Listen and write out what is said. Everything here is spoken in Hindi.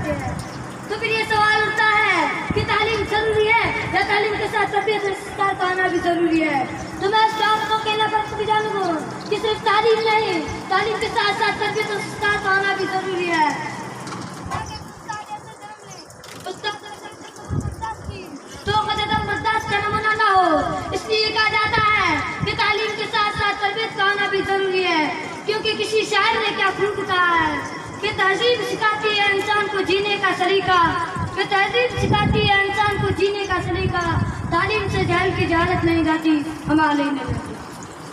सिखाते हैं। तो फिर ये सवाल उठता है कि तालीम जरूरी है या तालीम के साथ तबीयत और संस्कार का आना भी जरूरी है। तो मैं उस बात को कहना पसंद जानूंगा कि सिर्फ तालीम नहीं, तालीम के साथ साथ तबीयत और संस्कार का आना भी जरूरी है। तो कदम बर्दाश्त का नमूना ना हो, इसलिए कहा जाता है कि तालीम के साथ साथ तरबियत का आना भी जरूरी है। क्योंकि किसी शायर ने क्या खूब कहा है कि तहजीब सिखाती है इंसान को जीने का सलीका, कि तहजीब सिखाती है इंसान को जीने का सलीका। तालीम से जहल की जहालत नहीं जाती हमारे लिए।